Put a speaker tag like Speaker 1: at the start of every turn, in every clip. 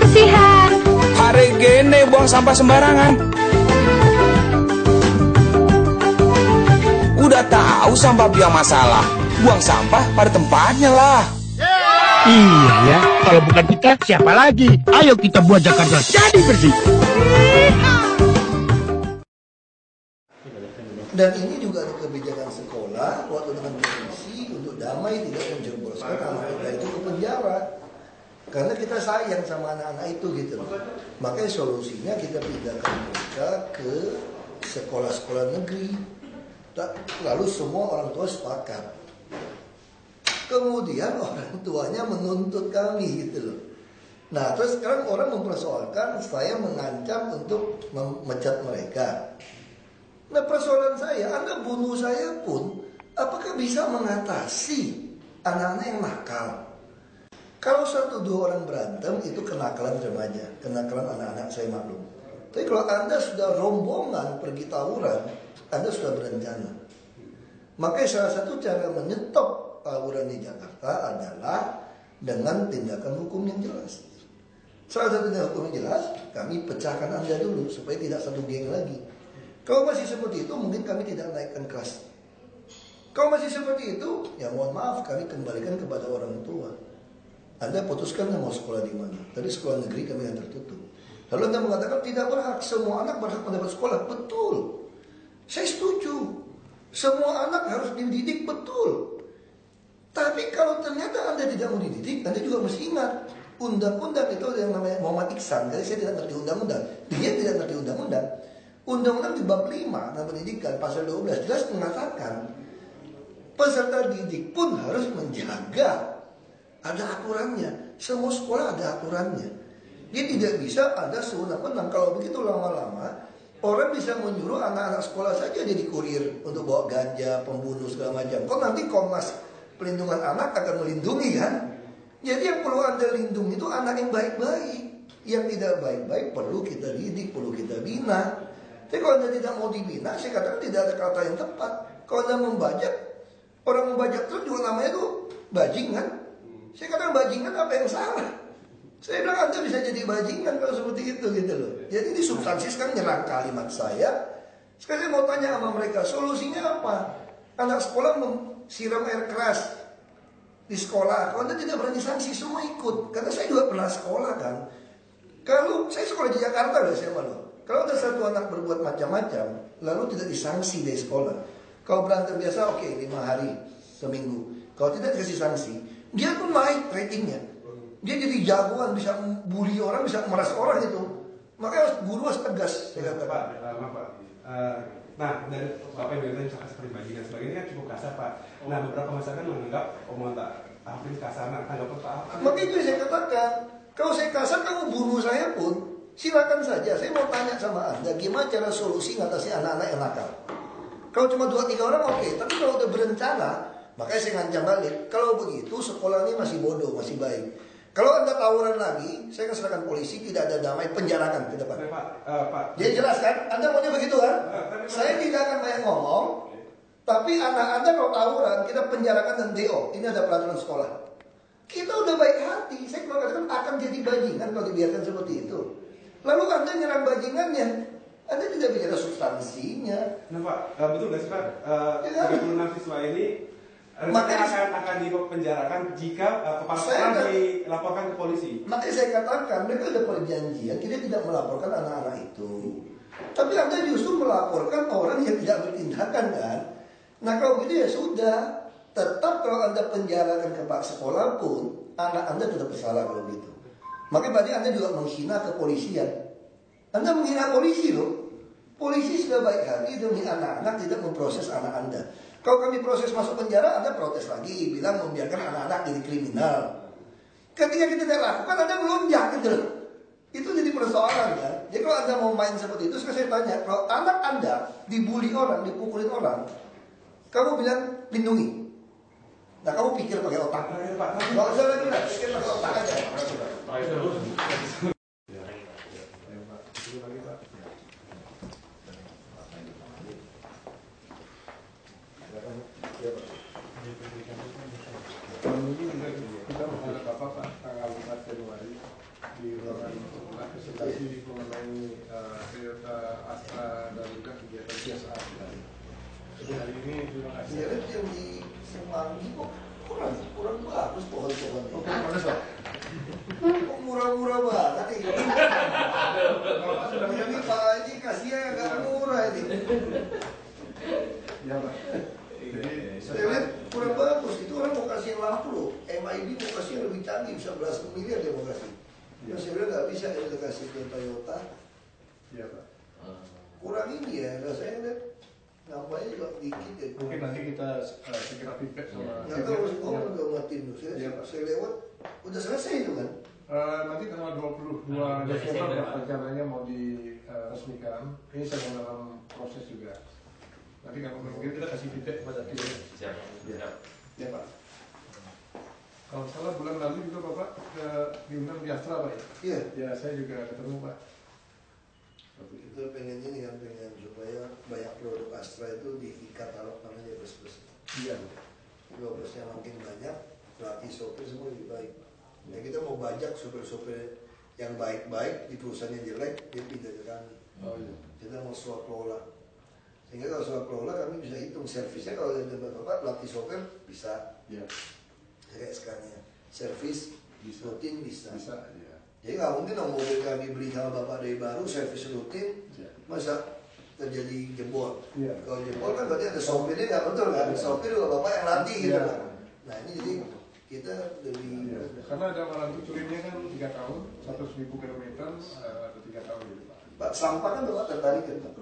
Speaker 1: kebersihan.
Speaker 2: Hari gini buang sampah sembarangan. Udah tahu sampah biang masalah, buang sampah pada tempatnya lah.
Speaker 3: Iya ya, kalau bukan kita siapa lagi? Ayo kita buat Jakarta jadi bersih.
Speaker 4: Dan ini juga ada kebijakan sekolah waktu dengan polisi untuk damai tidak menjerumuskan anak-anak itu ke penjara. Karena kita sayang sama anak-anak itu gitu loh. Makanya solusinya kita pindahkan mereka ke sekolah-sekolah negeri. Lalu semua orang tua sepakat. Kemudian orang tuanya menuntut kami gitu loh. Nah terus sekarang orang mempersoalkan saya mengancam untuk memecat mereka. Nah persoalan saya, Anda bunuh saya pun, apakah bisa mengatasi anak-anak yang nakal? Kalau satu dua orang berantem itu kenakalan remaja, kenakalan anak-anak saya maklum. Tapi kalau Anda sudah rombongan pergi tawuran, Anda sudah berencana. Makanya salah satu cara menyetop tawuran di Jakarta adalah dengan tindakan hukum yang jelas. Salah satu tindakan hukum yang jelas, kami pecahkan Anda dulu supaya tidak satu geng lagi. Kalau masih seperti itu, mungkin kami tidak naikkan kelas. Kalau masih seperti itu, ya mohon maaf, kami kembalikan kepada orang tua. Anda putuskan mau sekolah di mana. Tadi sekolah negeri kami yang tertutup. Lalu Anda mengatakan tidak berhak, semua anak berhak mendapat sekolah. Betul. Saya setuju. Semua anak harus dididik, betul. Tapi kalau ternyata Anda tidak mau dididik, Anda juga mesti ingat. Undang-undang itu yang namanya Muhammad Iksan. Jadi saya tidak ngerti undang-undang. Dia tidak ngerti undang-undang. Undang-undang di bab 5 tentang pendidikan pasal 12 jelas mengatakan peserta didik pun harus menjaga ada aturannya. Semua sekolah ada aturannya. Dia tidak bisa ada sewenang-wenang. Kalau begitu lama-lama orang bisa menyuruh anak-anak sekolah saja jadi kurir untuk bawa ganja, pembunuh segala macam. Kok nanti Komnas Pelindungan Anak akan melindungi kan? Jadi yang perlu Anda lindungi itu anak yang baik-baik. Yang tidak baik-baik perlu kita didik, perlu kita bina. Tapi kalau Anda tidak mau dibina, saya katakan tidak ada kata yang tepat. Kalau Anda membajak, orang membajak terus juga namanya itu bajingan. Saya katakan bajingan apa yang salah? Saya bilang Anda bisa jadi bajingan kalau seperti itu gitu loh. Jadi ini substansi sekarang nyerang kalimat saya. Sekarang saya mau tanya sama mereka, solusinya apa? Anak sekolah siram air keras di sekolah. Kalau Anda tidak berani sanksi, semua ikut. Karena saya juga pernah sekolah kan. Kalau saya sekolah di Jakarta loh, saya malu. Kalau ada satu anak berbuat macam-macam, lalu tidak disanksi dari sekolah. Kalau berantem biasa, oke, 5 hari, seminggu. Kalau tidak dikasih sanksi, dia pun naik ratingnya. Dia jadi jagoan, bisa bully orang, bisa meras orang itu. Makanya guru harus tegas. Saya katakan.
Speaker 5: Pak. Nah, dari Bapak yang bilang misalkan seperti bajingan sebagainya kan cukup kasar Pak. Nah, beberapa masyarakat menganggap omongan Pak Afrin kasar, tanggapan Pak Afrin.
Speaker 4: Makanya itu saya katakan, kalau saya kasar, kamu bunuh saya pun, silakan saja. Saya mau tanya sama Anda, gimana cara solusi ngatasi anak-anak yang nakal? Kalau cuma 2-3 orang oke, tapi kalau udah berencana, makanya saya ngancam balik. Kalau begitu sekolah ini masih bodoh, masih baik. Kalau Anda tawuran lagi, saya akan serahkan polisi, tidak ada damai, penjarakan ke depan.
Speaker 5: Pak.
Speaker 4: Dia jelas kan? Anda maunya begitu kan? Saya tidak akan banyak ngomong, tapi anak Anda kalau tawuran, kita penjarakan dan DO. Ini ada peraturan sekolah. Kita udah baik hati, saya mengatakan akan jadi bajingan kalau dibiarkan seperti itu. Lalu Anda nyerang bajingannya, Anda tidak bicara substansinya.
Speaker 5: Nah Pak, betul nggak sih Pak? 36 siswa ini makanya akan dipenjarakan jika kepala sekolah dilaporkan ke polisi.
Speaker 4: Makanya saya katakan mereka ada perjanjian, kita tidak melaporkan anak-anak itu. Tapi Anda justru melaporkan orang yang tidak bertindakan kan. Nah kalau begitu ya sudah. Tetap kalau Anda penjarakan ke pak sekolah pun, anak Anda tetap bersalah kalau begitu. Makanya berarti Anda juga menghina kepolisian. Anda menghina polisi loh. Polisi sudah baik hati demi anak-anak tidak memproses anak Anda. Kalau kami proses masuk penjara, Anda protes lagi, bilang membiarkan anak-anak jadi kriminal. Ketika kita tidak lakukan, Anda melunjak gitu loh. Itu jadi persoalan kan. Jadi kalau Anda mau main seperti itu, sekarang saya tanya, kalau anak Anda dibully orang, dipukulin orang, kamu bilang lindungi. Nah kamu pikir pakai otak. Gak usah lagi lah, pikir pakai otak aja.
Speaker 5: Kita menghadap Bapak tanggal 4 Januari di ruangan
Speaker 1: juga kegiatan CSR. Jadi hari ini terima kasih.
Speaker 4: Saya lihat yang di Semanggi kok kurang bagus pohon-pohonnya.
Speaker 1: Oke, mana Pak?
Speaker 4: Kok murah-murah banget nih.
Speaker 1: Bapak sudah
Speaker 4: Ini
Speaker 1: punya
Speaker 4: Pak Haji kasihnya agak murah ini.
Speaker 1: ya Pak. Jadi
Speaker 4: Saya lihat kurang bagus. Itu orang mau kasih lampu loh. MID mau kasih yang lebih canggih, bisa belasan miliar dia mau kasih. Terus saya bilang nggak bisa kita kasih ke Toyota.
Speaker 1: ya Pak.
Speaker 4: Kurang ini ya. Nah, saya lihat nampaknya juga dikit ya.
Speaker 1: Mungkin nanti kita segera feedback sama.
Speaker 4: Nggak tahu masih ngomong udah ngatin tuh.
Speaker 1: Iya, Pak.
Speaker 4: Saya lewat udah selesai itu kan.
Speaker 1: Nanti tanggal 22 Desember rencananya mau diresmikan. Ini sedang dalam proses juga. Nanti kalau mungkin kita kasih feedback kepada tim.
Speaker 6: Siap.
Speaker 1: Ya Pak. Kalau salah bulan lalu juga Bapak diundang di Astra Pak ya?
Speaker 4: Iya.
Speaker 1: Ya saya juga ketemu Pak.
Speaker 4: Kita pengen ini kan, pengen supaya banyak produk Astra itu di katalog namanya bus-bus.
Speaker 1: Iya.
Speaker 4: Kalau busnya makin banyak, pelatih sopir semua lebih baik. Ya kita mau bajak sopir-sopir yang baik-baik di perusahaan yang jelek, dia pindah ke kami.
Speaker 1: Oh iya.
Speaker 4: Kita mau swap kelola. Sehingga kalau swap kelola kami bisa hitung servisnya kalau dari tempat bapak pelatih sopir bisa.
Speaker 1: Iya.
Speaker 4: Kayak sekarang servis
Speaker 1: Bisa.
Speaker 4: rutin bisa.
Speaker 1: Bisa. Iya.
Speaker 4: Jadi nggak mungkin dong mobil kami beli sama bapak dari baru servis rutin,
Speaker 1: Iya.
Speaker 4: masa terjadi jebol.
Speaker 1: Iya.
Speaker 4: Kalau jebol kan berarti ada sopirnya nggak betul kan? Sopir juga bapak yang latih gitu
Speaker 1: Iya.
Speaker 4: kan. Nah ini jadi kita lebih
Speaker 1: Iya. Karena ada waranti touringnya kan 3 tahun, 100.000 kilometer, ada 3 tahun gitu Pak.
Speaker 4: Pak sampah kan bapak tertarik kan Pak?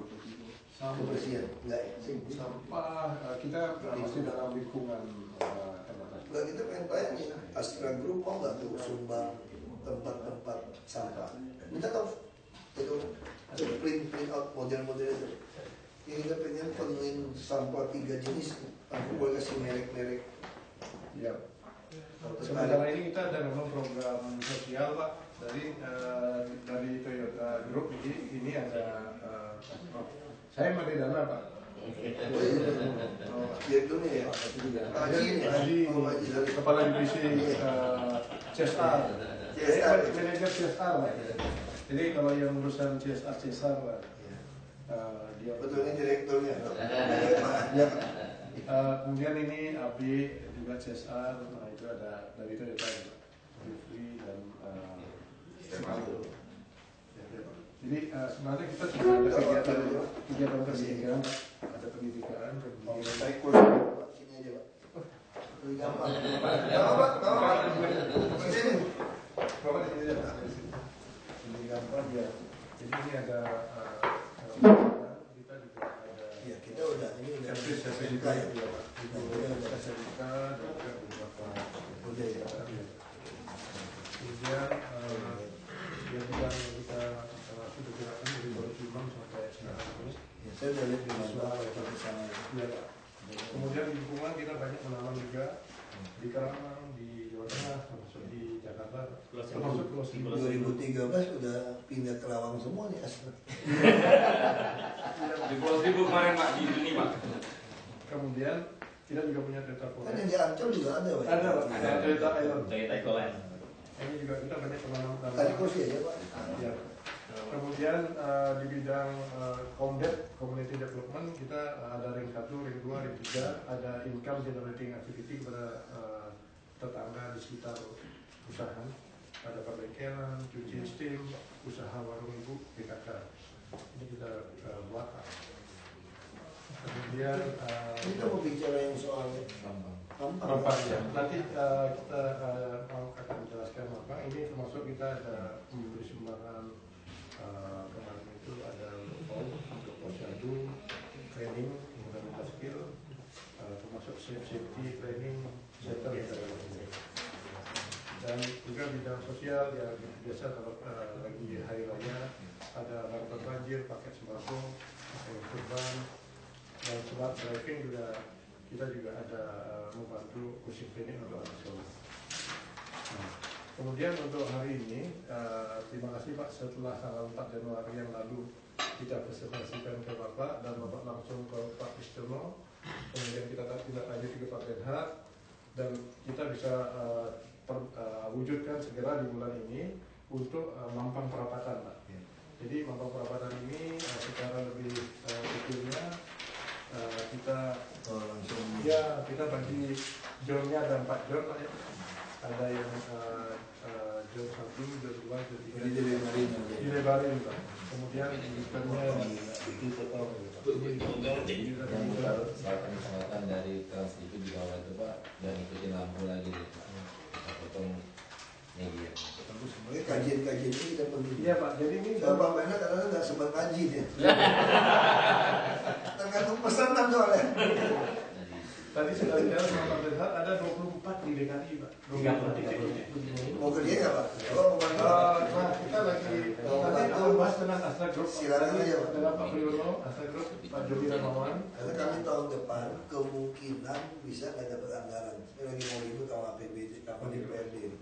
Speaker 4: Kebersihan enggak ya?
Speaker 1: Sampah kita masih dalam lingkungan terbatas.
Speaker 4: Enggak kita pengen tanya nih Astra Group mau nggak tuh sumbang tempat-tempat sampah? Minta dong itu print out model-model itu. Yang kita pengen penuhin sampah 3 jenis. Aku boleh kasih merek-merek.
Speaker 1: Iya. Sementara ini kita ada memang program sosial Pak dari Toyota Group. Jadi ini ada saya Made Dana Pak.
Speaker 4: Oh iya dulu ya.
Speaker 1: Haji
Speaker 4: dari
Speaker 1: Kepala Divisi CSR.
Speaker 4: CSR.
Speaker 1: Manajer CSR Pak. Jadi kalau yang urusan CSR Pak. Dia
Speaker 4: Betul ini direkturnya.
Speaker 1: Ya. Kemudian ini Abi juga CSR, nah itu ada dari Toyota Jeffrey dan jadi sebenarnya kita sudah ada kegiatan pendidikan, ada pendidikan,
Speaker 4: Saya kurang sini aja Pak. Lebih gampang. Bapak. Sini.
Speaker 1: Bapak di sini aja. Lebih gampang ya. Jadi ini ada kita juga ada.
Speaker 4: Iya kita udah ini udah
Speaker 1: sertifikat ya Pak. Itu sertifikat dan juga beberapa
Speaker 4: udah ya.
Speaker 1: Kemudian dia bilang kita sudah gerakan dari Borobudur sampai sekarang ini.
Speaker 4: Ya, saya udah lihat di mana di sana.
Speaker 1: Ya Pak. Kemudian di lingkungan kita banyak menanam juga di Karawang, di Jawa Tengah, termasuk di Jakarta, termasuk Pulau Seribu.
Speaker 4: 2013 udah pindah ke Lawang semua nih Astra.
Speaker 6: Di Pulau Seribu kemarin Pak di sini Pak.
Speaker 1: Kemudian kita juga punya Toyota
Speaker 4: Kan
Speaker 1: Forest.
Speaker 4: yang di Ancol juga ada Pak.
Speaker 1: Ada Pak, ada Toyota Island.
Speaker 6: Toyota Ecoland.
Speaker 1: Ini juga kita banyak menanam
Speaker 4: Tadi kursi aja Pak.
Speaker 1: Ya. Kemudian di bidang Comdet, Community Development, kita ada ring 1, ring 2, ring 3, ada income generating activity kepada tetangga di sekitar perusahaan. Ada perbengkelan, cuci steam, usaha warung ibu, PKK. Ini kita buat. Kemudian
Speaker 4: Kita mau bicara yang soal
Speaker 1: Mampang ya. Nanti kita akan menjelaskan Mampang. Ini termasuk kita ada memberi sumbangan kemarin itu ada untuk posyandu, training, mengenai skill, termasuk safety training center dan juga bidang sosial yang biasa kalau lagi hari raya ada bantuan banjir, paket sembako, kurban dan smart driving juga. Kita juga ada membantu kursi training untuk anak sekolah. Nah, kemudian untuk hari ini, terima kasih Pak setelah tanggal 4 Januari yang lalu kita presentasikan ke Bapak dan Bapak langsung ke Pak Kristono. Kemudian kita tindak lanjut ke Pak Benhard dan kita bisa wujudkan segera di bulan ini untuk Mampang Perapatan Pak. Jadi Mampang Perapatan ini secara lebih Ya, kita bagi zonnya ada 4 zon Pak ya. Ada yang zon 1, zon 2, zon 3. Dilebarin Pak. Kemudian ikannya dipotong.
Speaker 7: Yang selatan dari Trans itu di bawah itu Pak, dan ikutin lampu lagi deh Pak. Kita potong media.
Speaker 4: Sebenarnya kajian-kajian ini kita perlu.
Speaker 1: Iya Pak, jadi ini
Speaker 4: Soal Pak Menak kadang-kadang nggak sempat ngaji dia. Tergantung pesanan soalnya.
Speaker 1: tadi sudah bicara sama Pak Benhar, ada 24 di DKI Pak. 24 titik.
Speaker 4: Mau kerja nggak Pak? Kalau mau kerja,
Speaker 1: Nah, kita lagi nanti akan bahas tentang Astra Group.
Speaker 4: Silakan aja, Pak.
Speaker 1: Dengan Pak Priyono, Astra Group, Pak Jogi Rahmawan.
Speaker 4: karena kami tahun depan kemungkinan bisa nggak dapat anggaran. Saya lagi mau ribut sama APBD, apa DPRD.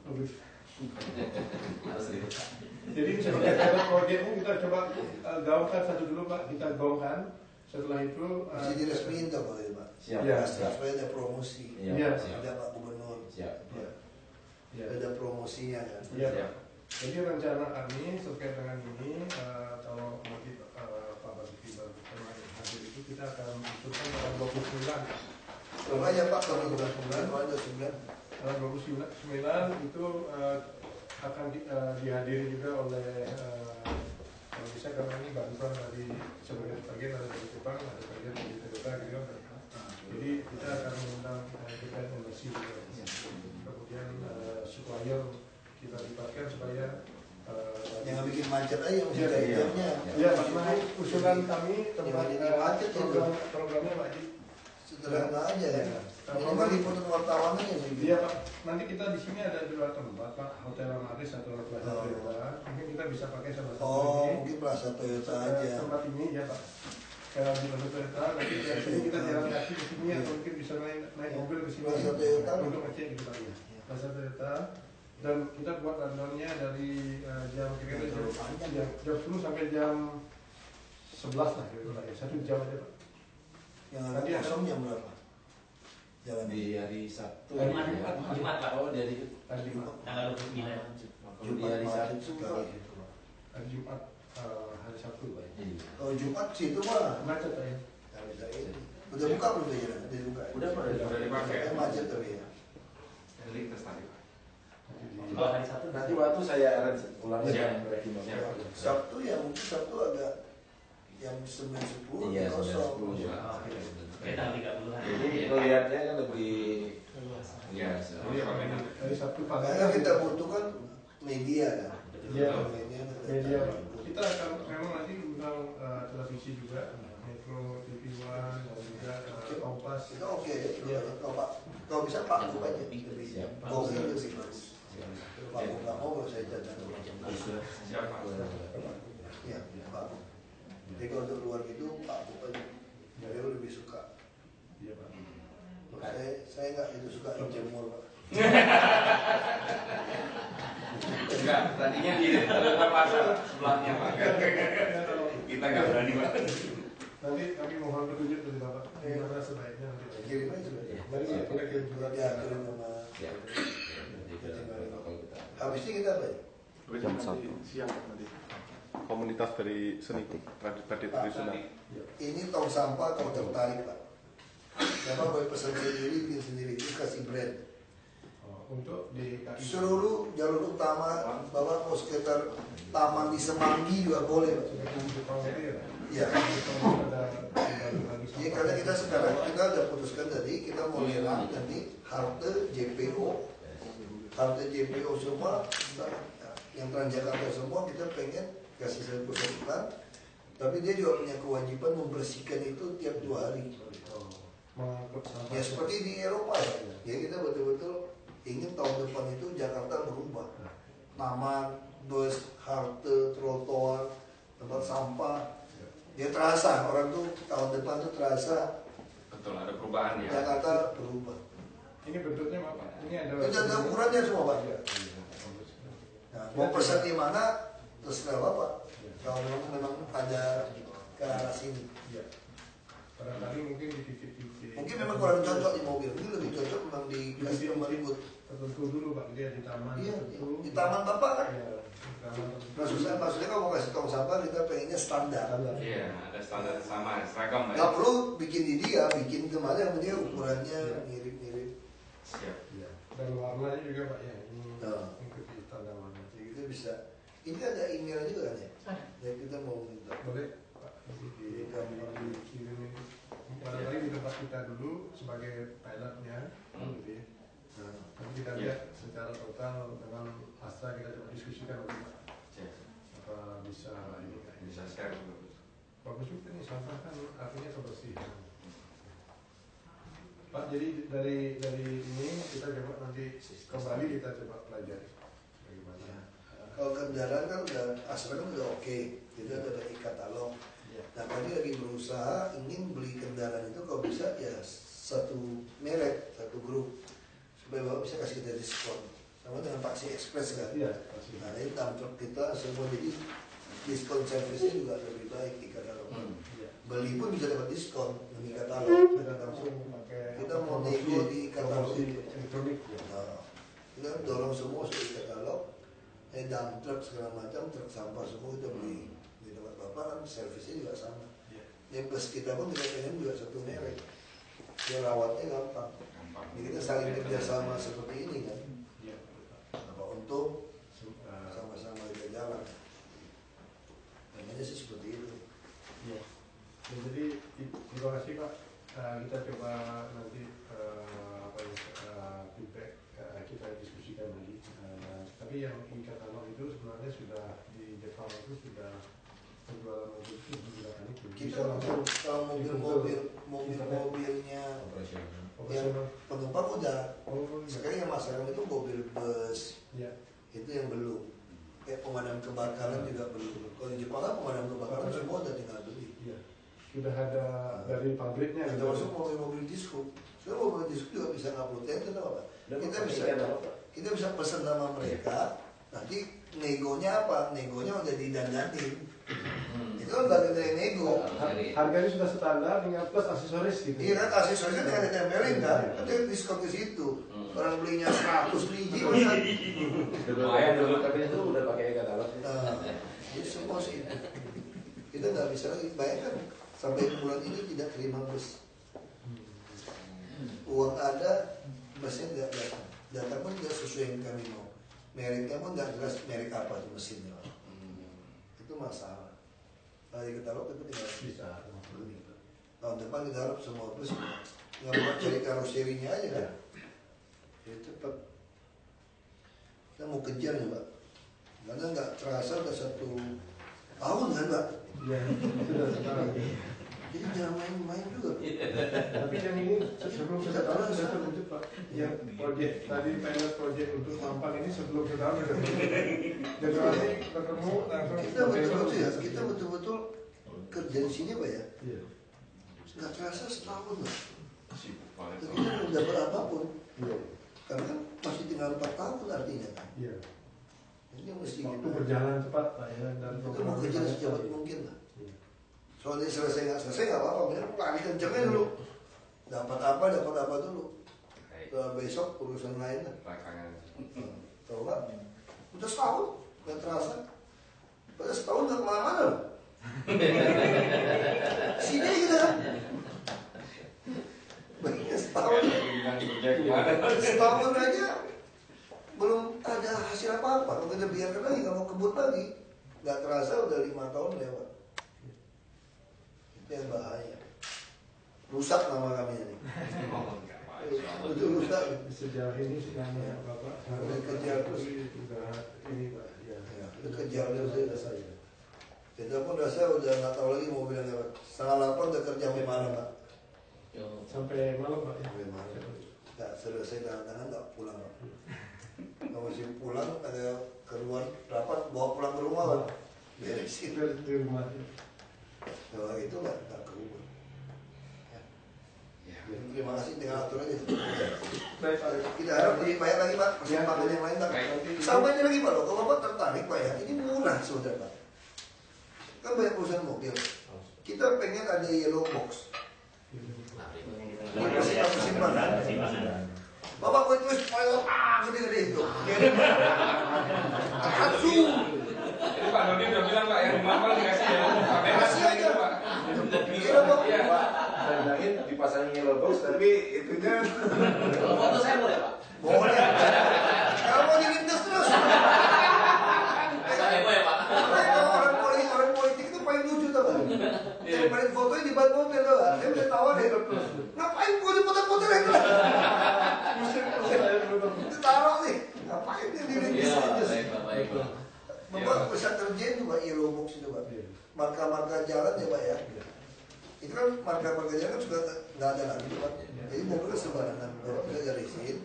Speaker 1: Jadi sebagai pilot projectnya kita coba gaungkan satu dulu Pak, kita gaungkan. Setelah itu
Speaker 4: Bisa diresmiin tak boleh Pak?
Speaker 7: Siap.
Speaker 1: Ya.
Speaker 4: Supaya ada promosi.
Speaker 1: Iya.
Speaker 7: Siap.
Speaker 4: Ada Pak Gubernur.
Speaker 7: Siap.
Speaker 1: Ya.
Speaker 4: Ada promosinya kan.
Speaker 1: Iya Pak. Jadi rencana kami terkait dengan ini, kalau nanti Pak Basuki hadir itu kita akan usulkan tanggal 29.
Speaker 4: Coba aja Pak kalau udah 9.
Speaker 1: Tanggal 29 itu akan dihadiri juga oleh kalau bisa karena ini bantuan dari sebagian ada dari Jepang, ada bagian dari Toyota gitu. Jadi kita akan mengundang DPR Energi juga. Kemudian supplier kita libatkan supaya
Speaker 4: Jangan bikin macet aja mesti
Speaker 1: Iya,
Speaker 4: ada
Speaker 1: iya.
Speaker 4: jamnya.
Speaker 1: ya Pak, usulan kami tentang
Speaker 4: Jadi macet itu.
Speaker 1: programnya Pak Haji.
Speaker 4: Sederhana aja kan.
Speaker 1: Iya.
Speaker 4: Minimal liputan wartawan aja sih.
Speaker 1: Iya Pak, nanti kita di sini ada 2 tempat Pak, Hotel Amaris atau Plaza
Speaker 4: Oh.
Speaker 1: Toyota. Mungkin kita bisa pakai salah satu
Speaker 4: Oh,
Speaker 1: ini.
Speaker 4: mungkin Plaza Toyota aja.
Speaker 1: Tempat ini ya Pak. Kalau di Plaza Toyota, nanti dari sini kita jalan kaki ke sini atau mungkin bisa naik mobil ke sini
Speaker 4: Plaza Toyota.
Speaker 1: untuk ngecek gitu Pak ya. Plaza Toyota. Dan kita buat rundownnya dari jam kira-kira jam 10 sampai jam 11 lah kira-kira ya. 1 jam aja Pak.
Speaker 4: Yang ada kosong jam berapa? Jalan
Speaker 7: Di hari Sabtu.
Speaker 6: Jumat, Pak.
Speaker 7: Oh, dari
Speaker 1: Hari Jumat.
Speaker 6: Tanggal 29.
Speaker 7: di hari Sabtu
Speaker 4: sekali.
Speaker 1: Hari Jumat, hari Sabtu Pak.
Speaker 7: Iya.
Speaker 4: Kalau Jumat situ mah
Speaker 1: Macet Pak ya.
Speaker 4: nggak bisa ini. Udah buka belum tuh jalan? Udah buka.
Speaker 7: Udah, Pak.
Speaker 6: Udah dipakai.
Speaker 4: Macet tapi ya.
Speaker 6: Lintas tadi, Pak.
Speaker 1: Oh,
Speaker 6: hari Sabtu.
Speaker 7: Nanti waktu saya arrange ulangnya
Speaker 6: Siap.
Speaker 7: berarti
Speaker 6: Siap.
Speaker 4: Sabtu ya mungkin Sabtu agak yang 9.10
Speaker 7: Iya,
Speaker 4: kosong.
Speaker 7: 9.10 ya.
Speaker 6: Oke, tanggal 30-an.
Speaker 7: Jadi melihatnya kan lebih
Speaker 6: Iya.
Speaker 1: Jadi hari Sabtu pagi.
Speaker 4: Karena kita butuhkan media kan.
Speaker 1: Iya.
Speaker 4: Media
Speaker 1: Pak. Kita akan memang nanti undang televisi juga, Metro TV One dan juga Kompas.
Speaker 4: Kita oke ya.
Speaker 1: Iya.
Speaker 4: Kalau bisa Pak Gub aja. Lebih
Speaker 7: Siap.
Speaker 4: Baunya lebih bagus. Kalau Pak Gub nggak mau saya catat.
Speaker 6: Siap, Pak.
Speaker 4: Iya, Pak Gub. Jadi kalau untuk luar itu Pak Gub aja. Saya lebih suka.
Speaker 1: Iya Pak.
Speaker 4: Saya nggak itu suka jemur Pak.
Speaker 6: Enggak, tadinya di Toyota Pasar sebelahnya, Pak. Kita nggak berani, Pak.
Speaker 1: Nanti kami mohon petunjuk dari Bapak. Gimana sebaiknya nanti Pak.
Speaker 4: Kirim aja sudah.
Speaker 1: Mari kita kirim surat.
Speaker 4: Ya kirim sama.
Speaker 7: Ya. Nanti ke protokol kita.
Speaker 4: Habis ini kita apa ya?
Speaker 8: Jam 1 siang nanti komunitas dari seni tadi tradisional.
Speaker 4: Ini tong sampah kalau tertarik Pak. Bapak boleh pesan sendiri, bikin sendiri, itu kasih brand.
Speaker 1: Untuk DKI.
Speaker 4: Seluruh jalur utama, Bapak mau sekitar taman di Semanggi juga boleh Pak. Iya. Jadi karena kita sekarang kita udah putuskan tadi kita mau lelang nanti halte JPO, halte JPO semua yang Transjakarta semua kita pengen kasih sertifikat, tapi dia juga punya kewajiban membersihkan itu tiap 2 hari. Ya seperti di Eropa ya. Ya kita betul-betul ingin tahun depan itu Jakarta berubah. Taman, bus, halte, trotoar, tempat sampah. Dia terasa orang tuh tahun depan tuh terasa
Speaker 6: Betul, ada perubahan ya.
Speaker 4: Jakarta berubah.
Speaker 1: Ini bentuknya apa? Ini ada.
Speaker 4: Itu ada ukurannya semua Pak.
Speaker 1: Iya.
Speaker 4: Nah, mau pesan di mana terserah Bapak. Kalau memang ada ke arah sini.
Speaker 1: Iya. Barangkali mungkin di titik-titik.
Speaker 4: Mungkin memang kurang cocok di mobil, ini lebih cocok memang di customer input.
Speaker 1: tertentu dulu Pak, dia di taman
Speaker 4: Iya,
Speaker 1: tertentu.
Speaker 4: di taman Bapak kan.
Speaker 1: Iya, di taman tertentu.
Speaker 4: Maksudnya kalau mau kasih tong sampah kita pengennya standar.
Speaker 6: Iya, ada standar sama, seragam Pak.
Speaker 4: Nggak perlu bikin di dia, bikin kemana yang dia ukurannya mirip-mirip.
Speaker 6: Siap.
Speaker 1: Iya. Dan warnanya juga Pak ya, ini
Speaker 4: Nah.
Speaker 1: mengikuti standar warna.
Speaker 4: Jadi kita bisa. Ini ada email juga kan ya? Jadi kita mau minta.
Speaker 1: Boleh Pak, dikirimin. Barangkali di tempat kita dulu sebagai pilotnya, gitu ya. Nah, nanti kita lihat secara total dengan Astra kita coba diskusikan lagi Pak.
Speaker 6: Siap.
Speaker 1: Apa bisa ini kayak
Speaker 6: Bisa share bagus.
Speaker 1: bagus juga nih, sampah kan artinya kebersihan. Pak, jadi dari ini kita coba nanti kembali kita coba pelajari bagaimana.
Speaker 4: Kalau kendaraan kan udah Astra kan udah oke, kita udah ada e-katalog. Nah kami lagi berusaha ingin beli kendaraan itu kalau bisa ya satu merek, satu grup supaya Bapak bisa kasih kita diskon. Sama dengan taksi ekspres kan.
Speaker 1: Iya, pasti.
Speaker 4: Nah ini dump truck kita semua jadi diskon servisnya juga lebih baik e-katalog.
Speaker 1: Iya.
Speaker 4: Beli pun bisa dapat diskon dengan e-katalog.
Speaker 1: Kita langsung pakai
Speaker 4: Kita mau nego di e-katalog.
Speaker 1: elektronik ya.
Speaker 4: Nah, kita dorong semua masuk e-katalog. Dump truck segala macam, truk sampah semua kita beli di tempat Bapak kan servisnya juga sama. Yang plus kita pun kita pengen juga satu merek. Dia rawatnya gampang. Jadi kita saling kerjasama seperti ini kan.
Speaker 1: Iya.
Speaker 4: Apa untung sama-sama kita jalan. Namanya sih seperti itu.
Speaker 1: Iya. Ya, jadi terima kasih Pak. Kita coba nanti apa ya feedback kita diskusikan lagi. Tapi yang e-katalog itu sebenarnya sudah di Jepang itu sudah penjualan mobil itu menggunakan itu.
Speaker 4: Kita kalau mobil-mobilnya yang penumpang udah. Sekarang yang masalah itu mobil bus.
Speaker 1: Ya.
Speaker 4: Itu yang belum. Kayak pemadam kebakaran juga belum. Kalau di Jepang kan pemadam kebakaran semua udah tinggal beli.
Speaker 1: Iya. Sudah ada dari pabriknya.
Speaker 4: Kita masuk mobil-mobil disco. Sebenarnya mobil disco juga bisa ngupload tender apa? Kita bisa pesan sama mereka. Nanti negonya apa? Negonya udah didandanin. Itu kan bagian dari nego.
Speaker 1: Harganya sudah standar dengan plus aksesoris gitu.
Speaker 4: Iya kan aksesorisnya tinggal ditempelin kan. Nanti diskon ke situ. Orang belinya 100 biji masa.
Speaker 6: Lumayan dulu.
Speaker 7: Tapi itu udah pakai e-katalog.
Speaker 4: Nah, jadi semua sih itu. Kita nggak bisa lagi bayangkan sampai bulan ini tidak terima bus. Uang ada, busnya nggak datang. Datang pun tidak sesuai yang kami mau. Mereknya pun nggak jelas merek apa tuh mesinnya. Itu masalah. Kalau di katalog itu tinggal
Speaker 1: Bisa.
Speaker 4: beli. Tahun depan kita harap semua bus nggak mau cari karoserinya aja kan. Ya cepat. Kita mau kejar ya Pak. Karena nggak terasa udah 1 tahun kan Pak.
Speaker 1: Iya. Sudah sekarang.
Speaker 4: Jadi jangan main-main juga.
Speaker 1: Tapi yang ini sebelum setahun sudah terwujud Pak. Yang proyek tadi pilot proyek untuk Mampang ini sebelum setahun sudah terwujud. Generasi ketemu langsung.
Speaker 4: Kita betul-betul ya, kita betul-betul kerja di sini Pak ya.
Speaker 1: Iya.
Speaker 4: Nggak terasa setahun loh.
Speaker 6: Sibuk banget.
Speaker 4: Kita belum dapat apapun.
Speaker 1: Iya.
Speaker 4: Karena kan masih tinggal 4 tahun artinya kan.
Speaker 1: Iya.
Speaker 4: Ini mesti
Speaker 1: Waktu
Speaker 4: kita.
Speaker 1: berjalan cepat Pak ya dan
Speaker 4: Kita mau kejar secepat mungkin lah.
Speaker 1: Iya.
Speaker 4: Soalnya selesai nggak apa-apa, bener lari kencengnya dulu. Dapat apa dulu. Besok urusan lain lah.
Speaker 6: Belakangan.
Speaker 4: Tahu nggak? Udah setahun, nggak terasa. Padahal setahun nggak kemana-mana loh. Sini kita kan. Baiknya setahun aja belum ada hasil apa-apa. Kalau kita biarkan lagi, nggak mau kebut lagi, nggak terasa udah 5 tahun lewat. Itu yang bahaya. Rusak nama kami ini. Itu rusak.
Speaker 1: Sejauh ini sebenarnya Bapak
Speaker 4: Udah kejar terus.
Speaker 1: sudah ini Pak. Ya.
Speaker 4: Udah kejar terus.
Speaker 1: saya.
Speaker 4: Kita pun rasa udah nggak tahu lagi mau bilang lewat. 7:30 udah kerja sampai malam Pak.
Speaker 1: Sampai malam Pak ya.
Speaker 4: Sampai malam. Nggak selesai tangan-tangan nggak pulang Pak. Kalau masih pulang ada keluar rapat bawa pulang ke rumah Pak. Beresin.
Speaker 1: Di rumah.
Speaker 4: Kalau itu nggak keluar. Jadi terima kasih tinggal atur aja.
Speaker 1: Baik Pak.
Speaker 4: Kita harap dibayar lagi Pak. Kesempatan yang lain Pak. Sampainya lagi Pak loh. Kalau Bapak tertarik Pak ya, ini murah sudah Pak. Kan banyak perusahaan mobil. Kita pengen ada yellow box. Simpan. Bapak gue tulis gede-gede itu. Langsung.
Speaker 5: Ini Pak Dodi udah bilang Pak, yang mahal dikasih ya.
Speaker 4: Kasih aja.
Speaker 5: Pak.
Speaker 4: Iya Pak.
Speaker 7: Saya bilangin dipasangin yellow box tapi itunya
Speaker 6: Kalau foto saya boleh Pak?
Speaker 4: Boleh. Kalau mau dilindas terus.
Speaker 6: Saya boleh Pak?
Speaker 4: Orang politik itu paling lucu tuh kan. Yang paling fotonya di ban mobil tuh kan. Saya bisa tawa deh. Ngapain gue dipoto-foto itu? Ditaruh nih. Ngapain dia dilindas aja sih?
Speaker 6: Baik Pak.
Speaker 4: Bapak bisa terjadi juga yellow box itu Pak. Marka-marka jalan ya Pak ya. Itu kan marka-marka jalan kan sudah nggak ada lagi Pak. Jadi mobil kan sembarangan. Bapak bisa garisin.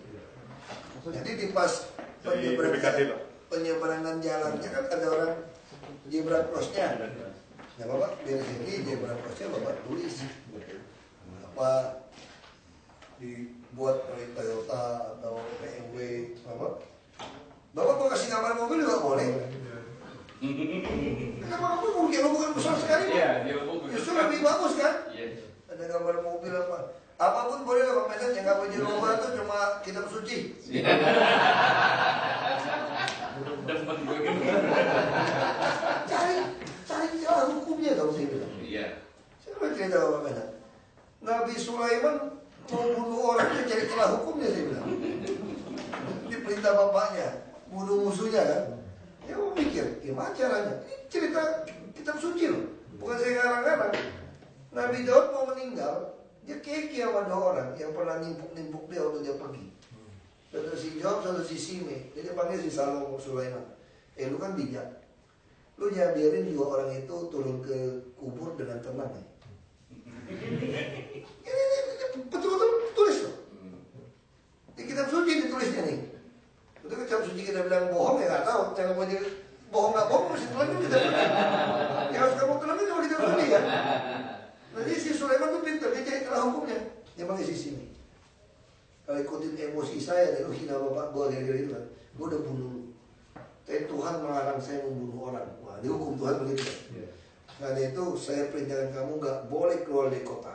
Speaker 4: Jadi di pas penyeberangan jalannya kan ada orang zebra crossnya. Nah Bapak dari sini zebra crossnya Bapak tulis apa dibuat oleh Toyota atau BMW Bapak mau kasih gambar mobil juga boleh. Kenapa kamu mungkin lo bukan besar sekali Pak?
Speaker 6: Iya, dia bagus.
Speaker 4: Justru lebih bagus kan?
Speaker 6: Iya.
Speaker 4: Ada gambar mobil apa? Apapun boleh lah Pak Medan, yang nggak boleh dirubah itu cuma kitab suci.
Speaker 6: Demen gue gitu.
Speaker 4: Cari jalan hukumnya kalau saya bilang.
Speaker 6: Iya.
Speaker 4: Saya pernah cerita Pak Medan. Nabi Sulaiman mau bunuh orang itu cari celah hukumnya saya bilang. Diperintah bapaknya bunuh musuhnya kan. Ya mau mikir gimana caranya. Ini cerita kitab suci loh. Bukan saya ngarang-ngarang. Nabi Daud mau meninggal. Dia keke sama 2 orang yang pernah nimpuk dia waktu dia pergi. Satu si Job, satu si Sime. Jadi panggil si Salomo Sulaiman. Lu kan bijak. Lu jangan biarin 2 orang itu turun ke kubur dengan tenang ya. Ini betul-betul tulis loh. Di kitab suci ditulisnya nih. Betul kitab suci kita bilang bohong ya nggak tahu. Jangan mau jadi bohong nggak bohong mesti telan juga kitab suci. Yang harus kamu telan itu kitab suci ya. Jadi si Sulaiman tuh pintar, dia cari celah hukumnya. Dia panggil si Simi. Kalau ikutin emosi saya, dan lu hina bapak gue, kira-kira itu kan. Gue udah bunuh lu. Tapi Tuhan melarang saya membunuh orang. Wah, ini hukum Tuhan begitu kan. Karena itu saya perintahkan kamu gak boleh keluar dari kota.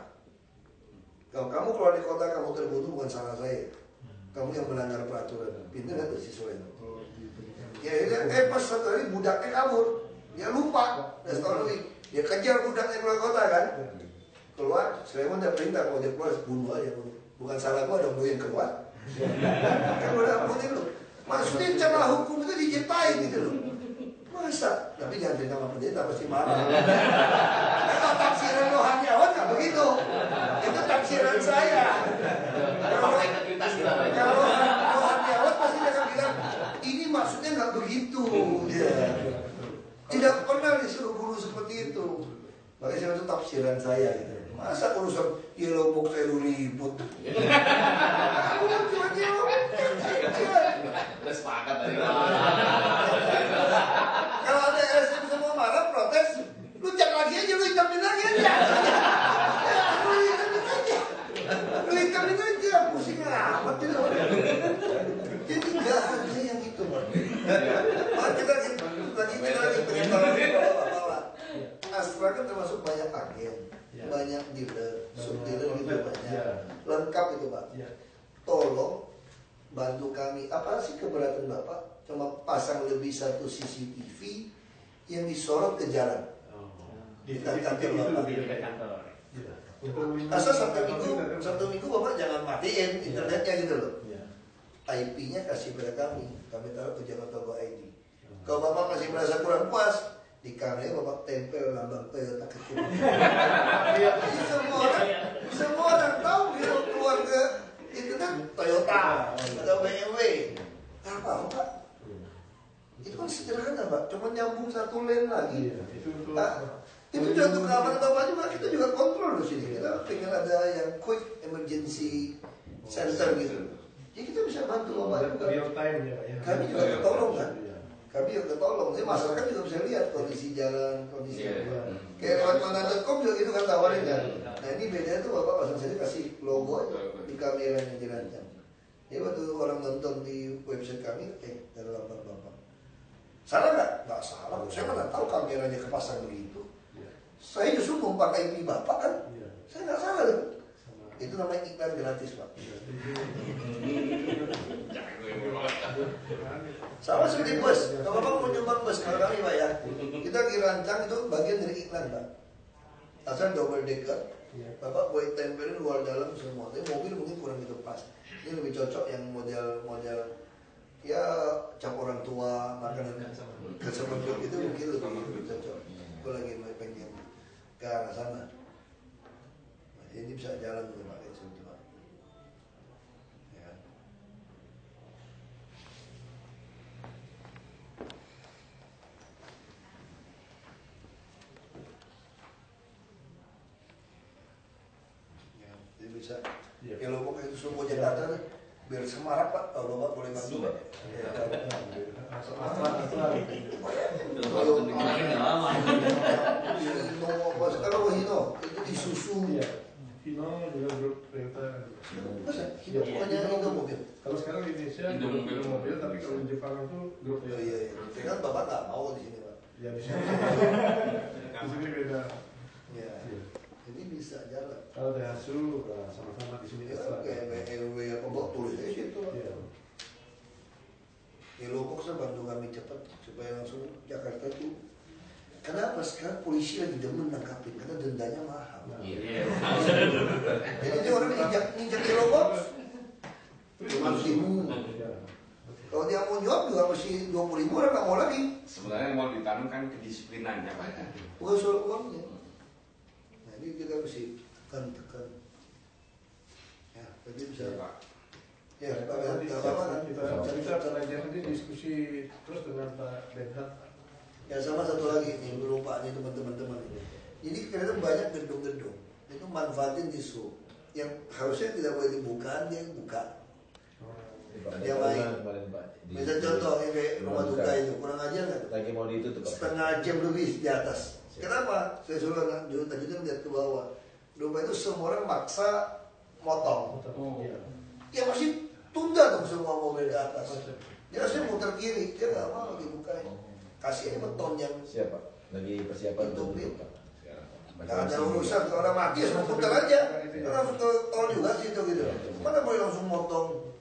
Speaker 4: Kalau kamu keluar dari kota, kamu terbunuh bukan salah saya. Kamu yang melanggar peraturan. Pintar gak tuh si Sulaiman? Ya, pas satu hari budaknya kabur. Dia lupa. Dan setahun lebih. Dia kejar budaknya keluar kota kan. Keluar, Sulaiman udah perintah kalau dia keluar bunuh aja. Bukan salah gua dong, lu yang keluar. Kan udah bunuh lu. Maksudnya celah hukum itu diciptain gitu loh. Masa? Tapi jangan cerita sama pendeta pasti marah. Kalau tafsiran rohaniawan nggak begitu. Itu tafsiran saya. Kalau rohaniawan pasti dia akan bilang ini maksudnya nggak begitu. Tidak pernah disuruh guru seperti itu. Makanya saya itu tafsiran saya gitu. Masa urusan yellow box saya lu ribut? Aku cuma yellow box aja.
Speaker 6: Udah sepakat tadi.
Speaker 4: Kalau ada LSM semua marah protes, lu cek lagi aja, lu hitamin lagi aja. Lu hitamin aja, pusing amat itu. Jadi nggak ada yang itu, Pak. Kita lagi pengen bawa. Astra kan termasuk banyak agen. Banyak dealer, sub-dealer juga banyak. Lengkap itu Pak. Tolong bantu kami. Apa sih keberatan Bapak? Cuma pasang lebih 1 CCTV yang disorot ke jalan. Di kantor Bapak. Asal Sabtu Minggu Bapak jangan matiin internetnya gitu loh. IP-nya kasih pada kami taruh ke Jakarta.id. Kalau Bapak masih merasa kurang puas, di kameranya Bapak tempel lambang Toyota kecil. Jadi semua orang tahu dia keluar ke internet Toyota atau BMW. Apa Pak? Itu kan sederhana Pak, cuma nyambung 1 lane lagi. Itu juga untuk keamanan Bapak juga, kita juga kontrol di sini. Kita pengen ada yang quick emergency center gitu. Jadi kita bisa bantu Bapak juga.
Speaker 1: Real time ya Pak ya.
Speaker 4: Kami juga ketolong kan. Kami yang ketolong, jadi masyarakat juga bisa lihat kondisi jalan, kondisi kayak lewat mana.com juga gitu kan tawarin kan. Nah ini bedanya tuh Bapak pasang saja kasih logo aja di kamera yang dirancang. Jadi waktu orang nonton di website kami, ada lambang Bapak. Salah nggak? Nggak salah. Saya mana tahu kameranya kepasang begitu. Saya justru mau pakai IP Bapak kan. Saya nggak salah loh. Itu namanya iklan gratis Pak. Sama seperti bus. Kalau Bapak mau nyumbang bus kalau kami Pak ya, kita dirancang itu bagian dari iklan Pak. Asal double decker, Bapak boleh tempelin luar dalam semua. Tapi mobil mungkin kurang gitu pas. Ini lebih cocok yang model ya cap orang tua, makanan kesementuk itu mungkin lebih cocok. Aku lagi pengen ke arah sana. Nah, ini bisa jalan tuh Pak itu Pak. Ya. Jadi bisa. Ya Lombok itu semua Jakarta biar semarak Pak, kalau Bapak boleh bantu Pak. Ya, kalau Hino itu disusu.
Speaker 1: Hino juga grup kereta.
Speaker 4: Masa? Hino bukannya Indo mobil?
Speaker 1: Kalau sekarang di Indonesia
Speaker 6: Indo
Speaker 1: mobil, tapi kalau di Jepang itu grup ya.
Speaker 4: Iya. Kan Bapak nggak mau di sini Pak.
Speaker 1: Ya di sini. Di sini beda.
Speaker 4: Ya. Jadi bisa jalan.
Speaker 1: Kalau Daihatsu sama-sama di sini.
Speaker 4: Kayak BMW apa bawa tulis aja situ.
Speaker 1: Iya.
Speaker 4: Ya Lombok saya bantu kami cepat supaya langsung Jakarta tuh. Kenapa sekarang polisi lagi demen nangkapin karena dendanya mahal.
Speaker 6: Iya.
Speaker 4: Jadi dia orang ninjak di Lombok. Cuma 1.000. Kalau dia mau nyuap juga mesti 20.000 orang nggak mau lagi.
Speaker 6: Sebenarnya mau ditanamkan kedisiplinannya Pak.
Speaker 4: Bukan soal uangnya. Nah ini kita mesti tekan. Ya, jadi bisa. Ya, Pak
Speaker 1: Nanti
Speaker 4: Bapak
Speaker 1: kita lanjut nanti diskusi terus dengan Pak Benhat.
Speaker 4: Ya sama satu lagi nih, lupa nih teman-teman. Ini ternyata banyak gedung-gedung itu manfaatin tisu yang harusnya tidak boleh dibuka, dia buka. Dia main. Bisa contoh yang kayak rumah duka itu kurang ajar nggak?
Speaker 7: Lagi mau ditutup.
Speaker 4: Setengah jam lebih di atas. Kenapa? Saya suruh anak tadi kan lihat ke bawah. Rumah itu semua orang maksa motong. Ya masih tunda dong semua mobil di atas. Dia harusnya muter kiri, dia nggak mau dibukain. Kasih beton yang
Speaker 7: siapa? Lagi persiapan
Speaker 4: untuk
Speaker 7: sekarang.
Speaker 4: Nggak ada urusan, kalau orang mati ya semua putar aja. Kan langsung ke tol juga situ gitu. Mana boleh langsung motong?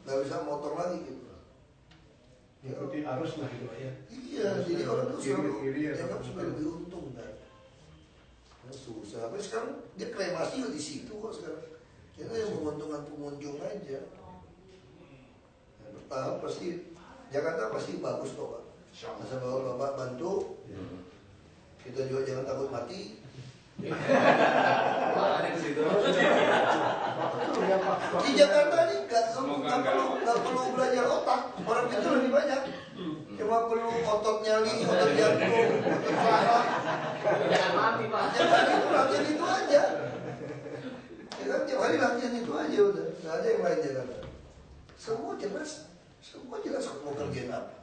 Speaker 4: Nggak bisa motong lagi gitu.
Speaker 1: Ikuti arus lah gitu ya.
Speaker 4: Iya, jadi orang tuh selalu
Speaker 1: Kiri ya,
Speaker 4: dianggap sebagai lebih untung kan. Nah, susah. Tapi sekarang dia kremasi di situ kok sekarang. Itu yang menguntungkan pengunjung aja. Nah, bertahap pasti Jakarta pasti bagus kok Pak. Asal Bapak bantu. Kita juga jangan takut mati. Di Jakarta ini nggak perlu belajar otak, orang itu lebih banyak. Cuma perlu otot nyali, otot jantung, otot paha.
Speaker 6: Jangan mati Pak.
Speaker 4: Jangan itu latihan itu aja. Ya kan tiap hari latihan itu aja udah, nggak ada yang lain Jakarta. Semua jelas mau kerjain apa.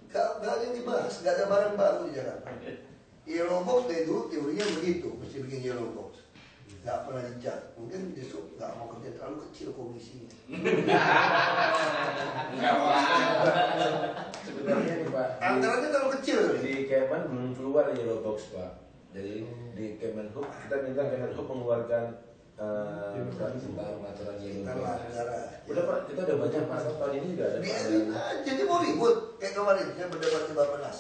Speaker 4: Gak ada yang dibahas, gak ada barang baru di Jakarta. Yellow box dari dulu teorinya begitu, mesti bikin yellow box. Gak pernah dicat, mungkin besok gak mau kerja terlalu kecil komisinya.
Speaker 6: Enggak Pak.
Speaker 7: Sebenarnya nih Pak,
Speaker 4: Anggarannya terlalu kecil.
Speaker 7: di Kemen belum keluar yellow box Pak. Jadi di Kemenhub kita minta Kemenhub mengeluarkan tentang aturan yellow box. Udah Pak, kita udah banyak Pak. Tahun ini juga ada.
Speaker 4: Biarin aja, jadi mau ribut. Kayak kemarin saya berdebat di Bappenas.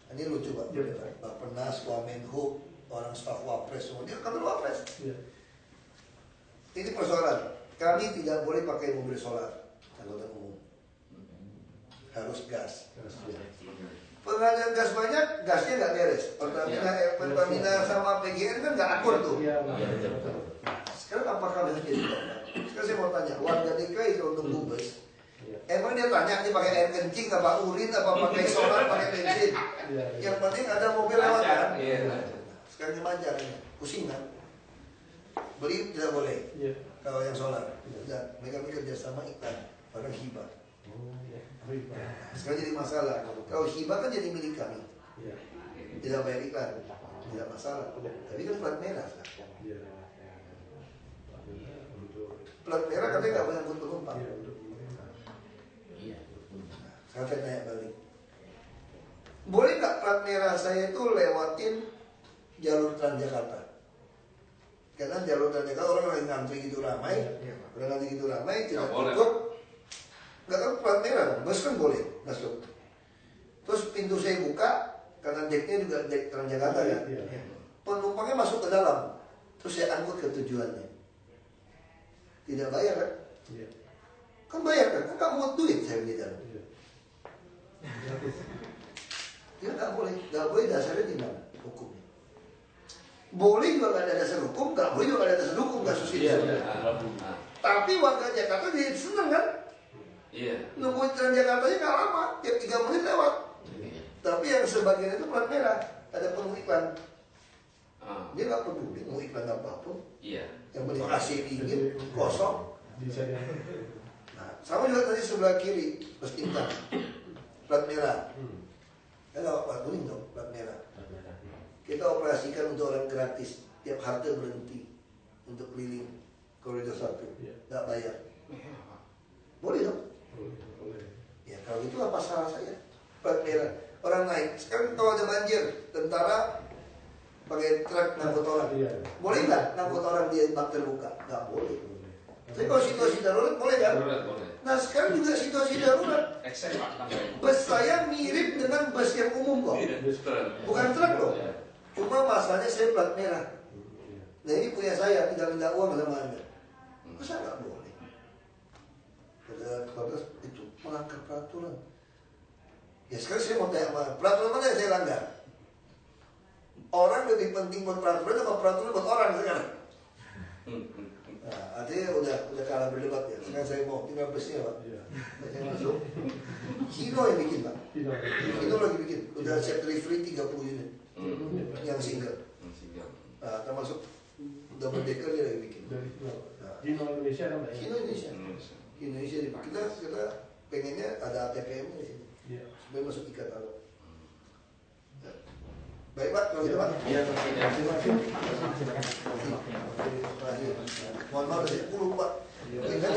Speaker 4: Ini lucu Pak, Bappenas, Wamenhub, orang staf Wapres semua, dia kantor Wapres. Ini persoalan, kami tidak boleh pakai mobil solar, angkutan umum. Harus gas. Pengadaan gas banyak, gasnya nggak beres. Pertamina sama PGN kan nggak akur tuh. Sekarang apakah harus jadi? Sekarang saya mau tanya, warga DKI kalau untuk bubes, emang dia tanya nih pakai air kencing, apa urin, apa pakai solar, pakai bensin? Yang penting ada mobil lewat kan? Sekarang dimanja, pusing kan? Beli tidak boleh. Kalau yang solar, tidak. Mereka kerja sama iklan, orang hibah. Sekarang jadi masalah. Kalau hibah kan jadi milik kami. Tidak bayar iklan, tidak masalah. Tapi kan plat merah. Plat merah katanya nggak boleh angkut penumpang. Sekarang saya tanya balik. Boleh nggak plat merah saya itu lewatin jalur Transjakarta? Karena jalur Transjakarta orang lagi ngantri gitu ramai, tidak cukup. Nggak tahu plat merah, bus kan boleh masuk. Terus pintu saya buka, karena deknya juga dek Transjakarta ya. Penumpangnya masuk ke dalam, terus saya angkut ke tujuannya. Tidak bayar kan? Kan bayar kan? Kan kamu duit saya di dalam. Dia nggak boleh dasarnya di mana? Hukumnya. Boleh juga nggak ada dasar hukum, nggak boleh juga nggak ada dasar hukum, kasus ini. Tapi warga Jakarta jadi seneng kan? Nungguin Transjakartanya nggak lama, tiap 3 menit lewat. Tapi yang sebagian itu plat merah, ada penuh iklan. Dia nggak peduli mau iklan apapun. Yang penting AC dingin, kosong. Nah, sama juga tadi sebelah kiri, pas tingkat plat merah. Kalau plat kuning dong, plat merah. Kita operasikan untuk orang gratis, tiap halte berhenti untuk keliling koridor 1, nggak bayar. Boleh dong? Ya kalau gitu apa salah saya? Plat merah, orang naik. Sekarang kalau ada banjir, tentara pakai truk ngangkut orang. Boleh nggak ngangkut orang di bak terbuka? Nggak boleh. Tapi kalau situasi darurat boleh kan? Nah sekarang juga situasi darurat. Bus saya mirip dengan bus yang umum kok. Bukan truk loh. Cuma masalahnya saya plat merah. Nah ini punya saya, tinggal minta uang sama Anda. Masa nggak boleh? Pada itu melanggar peraturan. Ya sekarang saya mau tanya, peraturan mana yang saya langgar? Orang lebih penting buat peraturan atau peraturan buat orang sekarang? Nah, artinya udah kalah berdebat ya. Sekarang saya mau tinggal busnya Pak. Saya masuk. Hino yang bikin Pak. Hino lagi bikin. Udah set delivery 30 unit. Yang single. Nah, termasuk double decker dia lagi bikin.
Speaker 1: Hino Indonesia namanya.
Speaker 4: Hino Indonesia. Indonesia kita pengennya ada ATPM-nya di sini. Supaya masuk ikatan. Baik Pak, kalau gitu Pak. Terima kasih. Mohon maaf, aku lupa.